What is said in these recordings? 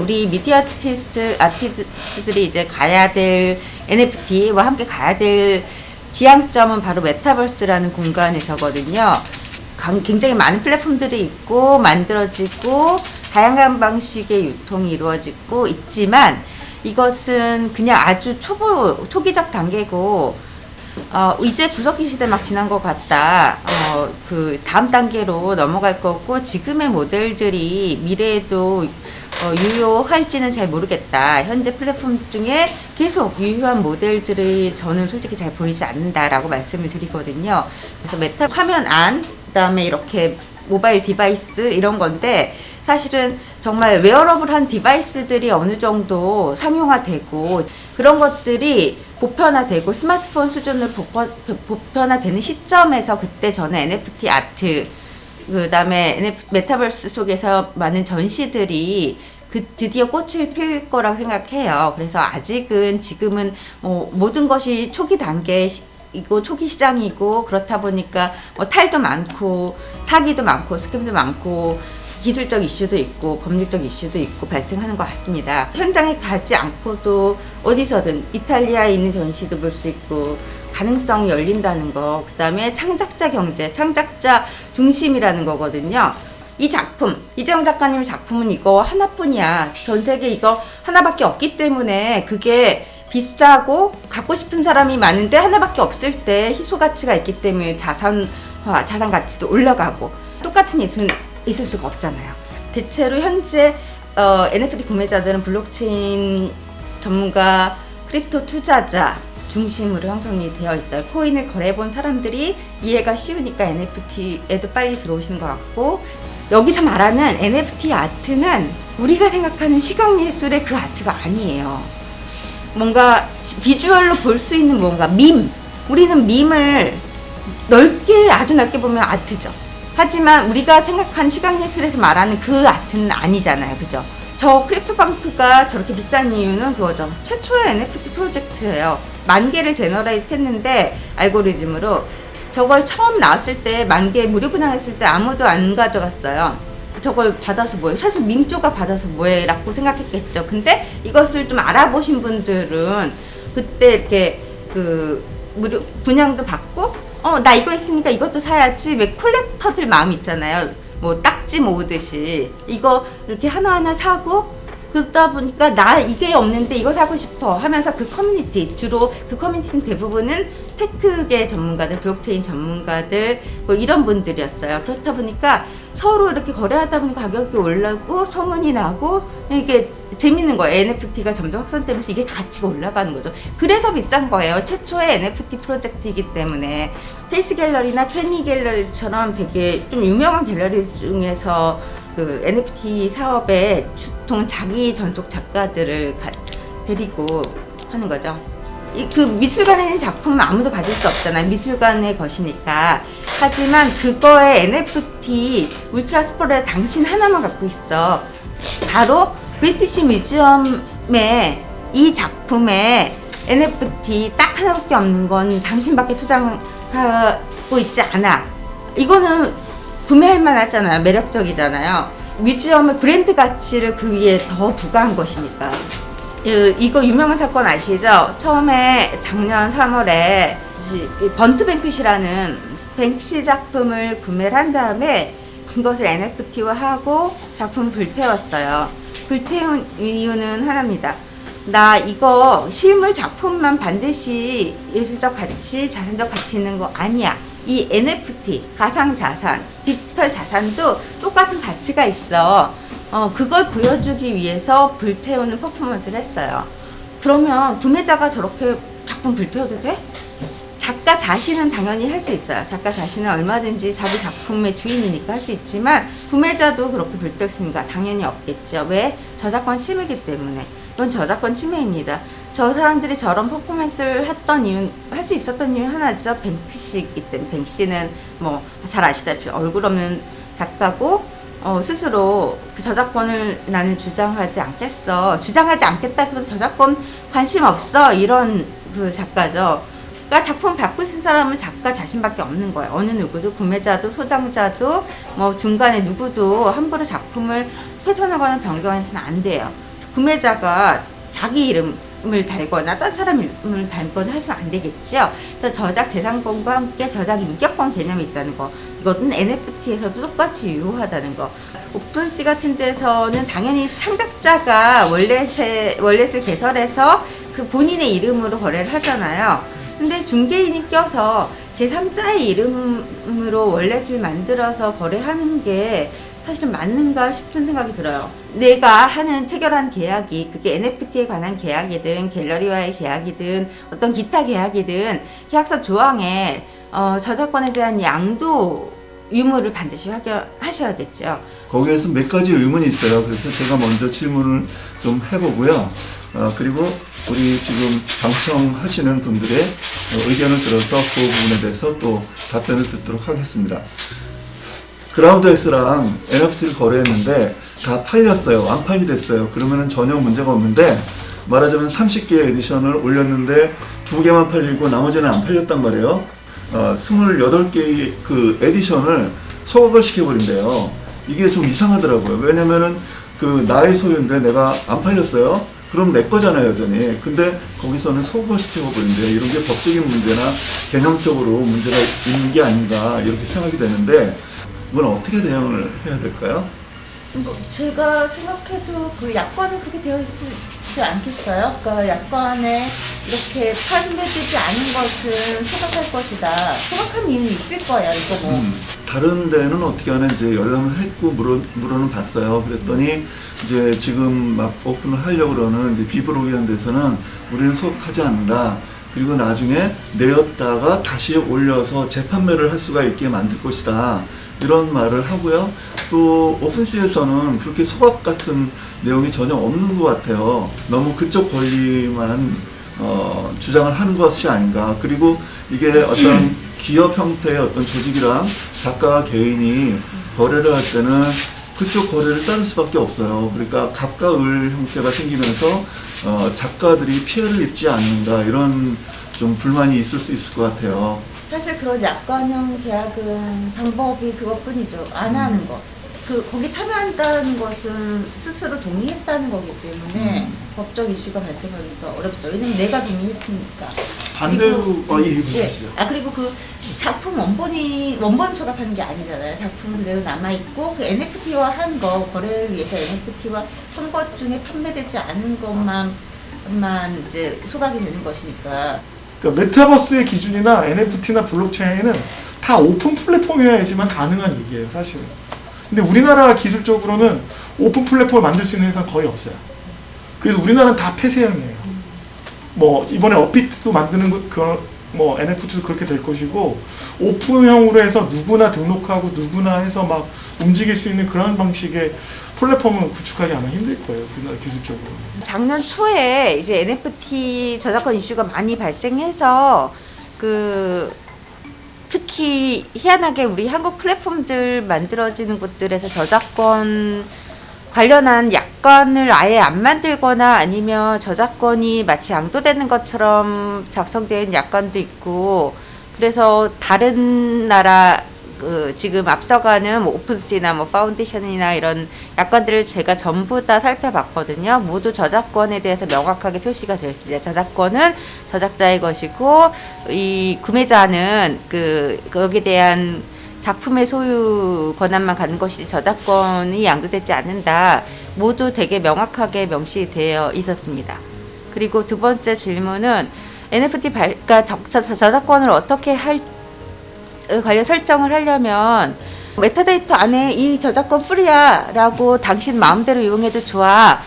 우리 미디어 아티스트들이 이제 가야 될 NFT와 함께 가야 될 지향점은 바로 메타버스라는 공간에서거든요. 굉장히 많은 플랫폼들이 있고 만들어지고 다양한 방식의 유통이 이루어지고 있지만 이것은 그냥 아주 초기적 단계고 이제 구석기 시대 막 지난 것 같다. 그 다음 단계로 넘어갈 거고 지금의 모델들이 미래에도 유효할지는 잘 모르겠다. 현재 플랫폼 중에 계속 유효한 모델들이 저는 솔직히 잘 보이지 않는다라고 말씀을 드리거든요. 그래서 메타 화면 안, 그다음에 이렇게 모바일 디바이스 이런 건데 사실은 정말 웨어러블한 디바이스들이 어느 정도 상용화되고 그런 것들이 보편화되고 스마트폰 수준으로 보편화되는 시점에서 그때 저는 NFT 아트 그 다음에 메타버스 속에서 많은 전시들이 드디어 꽃을 필 거라고 생각해요. 그래서 아직은 지금은 모든 것이 초기 단계이고 초기 시장이고 그렇다 보니까 탈도 많고 사기도 많고 스캠도 많고 기술적 이슈도 있고 법률적 이슈도 있고 발생하는 것 같습니다. 현장에 가지 않고도 어디서든 이탈리아에 있는 전시도 볼 수 있고 가능성이 열린다는 거, 그 다음에 창작자 경제, 창작자 중심이라는 거거든요. 이 작품, 이재용 작가님 작품은 이거 하나뿐이야. 전 세계 이거 하나밖에 없기 때문에 그게 비싸고 갖고 싶은 사람이 많은데 하나밖에 없을 때 희소 가치가 있기 때문에 자산 가치도 올라가고 똑같은 예술은 있을 수가 없잖아요. 대체로 현재 NFT 구매자들은 블록체인 전문가, 크립토 투자자 중심으로 형성이 되어 있어요. 코인을 거래해본 사람들이 이해가 쉬우니까 NFT에도 빨리 들어오시는 것 같고 여기서 말하는 NFT 아트는 우리가 생각하는 시각예술의 그 아트가 아니에요. 뭔가 비주얼로 볼 수 있는 뭔가 우리는 밈을 아주 넓게 보면 아트죠. 하지만 우리가 생각한 시각예술에서 말하는 그 아트는 아니잖아요. 그죠? 저 크립토펑크가 저렇게 비싼 이유는 그거죠. 최초의 NFT 프로젝트예요. 10,000개를 제너레이트 했는데 알고리즘으로 저걸 처음 나왔을 때 10,000개 무료 분양했을 때 아무도 안 가져갔어요. 저걸 받아서 뭐해? 사실 민조가 받아서 뭐해? 라고 생각했겠죠. 근데 이것을 좀 알아보신 분들은 그때 이렇게 무료 분양도 받고 나 이거 있으니까 이것도 사야지. 왜 콜렉터들 마음 있잖아요. 뭐 딱지 모으듯이 이거 이렇게 하나하나 사고 그러다 보니까 나 이게 없는데 이거 사고 싶어 하면서 그 커뮤니티, 주로 그 커뮤니티는 대부분은 테크계 전문가들, 블록체인 전문가들 뭐 이런 분들이었어요. 그렇다 보니까 서로 이렇게 거래하다 보니까 가격이 올라고 소문이 나고 이게 재밌는 거예요. NFT가 점점 확산되면서 이게 가치가 올라가는 거죠. 그래서 비싼 거예요. 최초의 NFT 프로젝트이기 때문에 페이스 갤러리나 트레니 갤러리처럼 되게 좀 유명한 갤러리 중에서 그 NFT 사업에 보통 자기 전속 작가들을 데리고 하는 거죠. 그 미술관에 있는 작품은 아무도 가질 수 없잖아요. 미술관의 것이니까. 하지만 그거의 NFT 울트라 스포레 당신 하나만 갖고 있어. 바로 브리티시 뮤지엄에 이 작품에 NFT 딱 하나밖에 없는 건 당신밖에 소장하고 있지 않아. 이거는 구매할 만하잖아요. 매력적이잖아요. 뮤지엄의 브랜드 가치를 그 위에 더 부과한 것이니까. 이거 유명한 사건 아시죠? 처음에 작년 3월에 번트 뱅크시라는 뱅크시 작품을 구매를 한 다음에 그것을 NFT화하고 작품을 불태웠어요. 불태운 이유는 하나입니다. 나 이거 실물 작품만 반드시 예술적 가치, 자산적 가치 있는 거 아니야. 이 NFT, 가상자산, 디지털 자산도 똑같은 가치가 있어. 그걸 보여주기 위해서 불태우는 퍼포먼스를 했어요. 그러면 구매자가 저렇게 작품 불태워도 돼? 작가 자신은 당연히 할 수 있어요. 작가 자신은 얼마든지 자기 작품의 주인이니까 할 수 있지만 구매자도 그렇게 불태웠으니까 당연히 없겠죠. 왜? 저작권 침해이기 때문에. 이건 저작권 침해입니다. 저 사람들이 저런 퍼포먼스를 할 수 있었던 이유 하나죠. 뱅크시이기 때문에. 뱅크시는 뭐 잘 아시다시피 얼굴 없는 작가고 스스로 그 저작권을 나는 주장하지 않겠어. 주장하지 않겠다기보다 저작권 관심 없어. 이런 그 작가죠. 그러니까 작품 받고 있는 사람은 작가 자신밖에 없는 거예요. 어느 누구도 구매자도 소장자도 뭐 중간에 누구도 함부로 작품을 훼손하거나 변경해서는 안 돼요. 구매자가 자기 이름을 달거나 다른 사람 이름을 달거나 해서 안 되겠죠. 그래서 저작 재산권과 함께 저작 인격권 개념이 있다는 거. 이것은 NFT에서도 똑같이 유효하다는 거. 오픈시 같은 데서는 당연히 창작자가 월렛을 개설해서 그 본인의 이름으로 거래를 하잖아요. 근데 중개인이 껴서 제3자의 이름으로 월렛을 만들어서 거래하는 게 사실은 맞는가 싶은 생각이 들어요. 내가 체결한 계약이 그게 NFT에 관한 계약이든 갤러리와의 계약이든 어떤 기타 계약이든 계약서 조항에 저작권에 대한 양도 유무를 반드시 확인하셔야겠죠. 거기에서 몇 가지 의문이 있어요. 그래서 제가 먼저 질문을 좀 해보고요. 그리고 우리 지금 방청하시는 분들의 의견을 들어서 그 부분에 대해서 또 답변을 듣도록 하겠습니다. 그라운드X랑 NFT를 거래했는데 다 팔렸어요. 완판이 됐어요. 그러면은 전혀 문제가 없는데 말하자면 30개의 에디션을 올렸는데 2개만 팔리고 나머지는 안 팔렸단 말이에요. 28개의 그 에디션을 소각을 시켜버린대요. 이게 좀 이상하더라고요. 왜냐면은 그 나의 소유인데 내가 안 팔렸어요. 그럼 내 거잖아요, 여전히. 근데 거기서는 소각을 시켜버린대요. 이런 게 법적인 문제나 개념적으로 문제가 있는 게 아닌가 이렇게 생각이 되는데 이건 어떻게 대응을 해야 될까요? 제가 생각해도 그 약관은 그렇게 되어 있지 않겠어요? 그러니까 약관에 이렇게 판매되지 않은 것은 소각할 것이다. 소각한 이유는 있을 거예요, 이거 뭐. 다른 데는 어떻게 하나 이제 연락을 했고 물어는 봤어요. 그랬더니 이제 지금 막 오픈을 하려고 그러는 이제 비브로그라는 데서는 우리는 소각하지 않는다. 그리고 나중에 내렸다가 다시 올려서 재판매를 할 수가 있게 만들 것이다. 이런 말을 하고요. 또 오픈시에서는 그렇게 소각 같은 내용이 전혀 없는 것 같아요. 너무 그쪽 권리만 주장을 하는 것이 아닌가. 그리고 이게 어떤 기업 형태의 어떤 조직이랑 작가와 개인이 거래를 할 때는 그쪽 거래를 따를 수밖에 없어요. 그러니까 갑과 을 형태가 생기면서 작가들이 피해를 입지 않는다. 이런 좀 불만이 있을 수 있을 것 같아요. 사실 그런 약관형 계약은 방법이 그것뿐이죠. 안 하는 것. 거기 참여한다는 것은 스스로 동의했다는 거기 때문에 법적 이슈가 발생하기가 어렵죠. 왜냐면 내가 동의했으니까. 반대로 얘기해주시죠. 그리고 그 작품 원본 소각하는 게 아니잖아요. 작품 그대로 남아있고 그 NFT화 한 거, 거래를 위해서 NFT화 한 것 중에 판매되지 않은 것만 이제 소각이 되는 것이니까. 그러니까 메타버스의 기준이나 NFT나 블록체인은 다 오픈 플랫폼이어야지만 가능한 얘기예요, 사실은. 근데 우리나라 기술적으로는 오픈 플랫폼을 만들 수 있는 회사는 거의 없어요. 그래서 우리나라는 다 폐쇄형이에요. 뭐 이번에 업비트도 만드는 뭐 NFT도 그렇게 될 것이고 오픈형으로 해서 누구나 등록하고 누구나 해서 막 움직일 수 있는 그런 방식의 플랫폼은 구축하기 아마 힘들 거예요, 우리나라 기술적으로. 작년 초에 이제 NFT 저작권 이슈가 많이 발생해서 특히 희한하게 우리 한국 플랫폼들 만들어지는 곳들에서 저작권 관련한 약관을 아예 안 만들거나 아니면 저작권이 마치 양도되는 것처럼 작성된 약관도 있고, 그래서 다른 나라 지금 앞서가는 뭐 오픈시나 뭐 파운데이션이나 이런 약관들을 제가 전부 다 살펴봤거든요. 모두 저작권에 대해서 명확하게 표시가 되어 있습니다. 저작권은 저작자의 것이고 이 구매자는 거기에 대한 작품의 소유 권한만 갖는 것이지 저작권이 양도되지 않는다. 모두 되게 명확하게 명시되어 있었습니다. 그리고 두 번째 질문은 NFT 그러니까 저작권을 어떻게 관련 설정을 하려면 메타데이터 안에 이 저작권 프리야 라고 당신 마음대로 이용해도 좋아,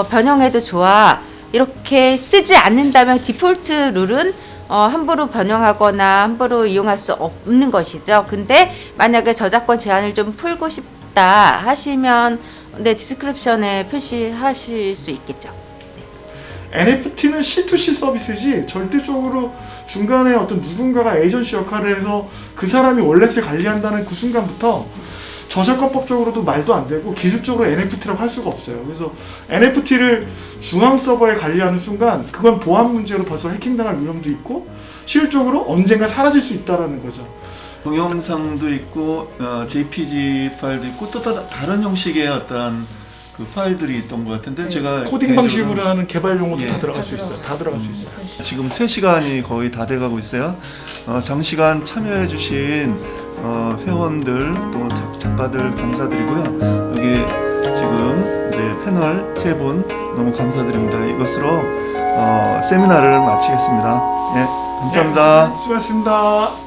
변형해도 좋아 이렇게 쓰지 않는다면 디폴트 룰은 함부로 변형하거나 함부로 이용할 수 없는 것이죠. 근데 만약에 저작권 제한을 좀 풀고 싶다 하시면 디스크립션에 표시하실 수 있겠죠. NFT는 C2C 서비스지 절대적으로 중간에 어떤 누군가가 에이전시 역할을 해서 그 사람이 월렛을 관리한다는 그 순간부터 저작권법적으로도 말도 안 되고 기술적으로 NFT라고 할 수가 없어요. 그래서 NFT를 중앙 서버에 관리하는 순간 그건 보안 문제로 벌써 해킹당할 위험도 있고 실질적으로 언젠가 사라질 수 있다는 거죠. 동영상도 있고 JPG 파일도 있고 또 다른 형식의 어떤 그 파일들이 있던 것 같은데 제가 코딩 개인적으로 방식으로 하는 개발 용어도 예. 다 들어갈 수 있어요. 다 들어갈 수 있어요. 지금 3시간이 거의 다 돼가고 있어요. 장시간 참여해주신 회원들 또 작가들 감사드리고요. 여기 지금 이제 패널 3분 너무 감사드립니다. 이것으로 세미나를 마치겠습니다. 네, 감사합니다. 수고하셨습니다.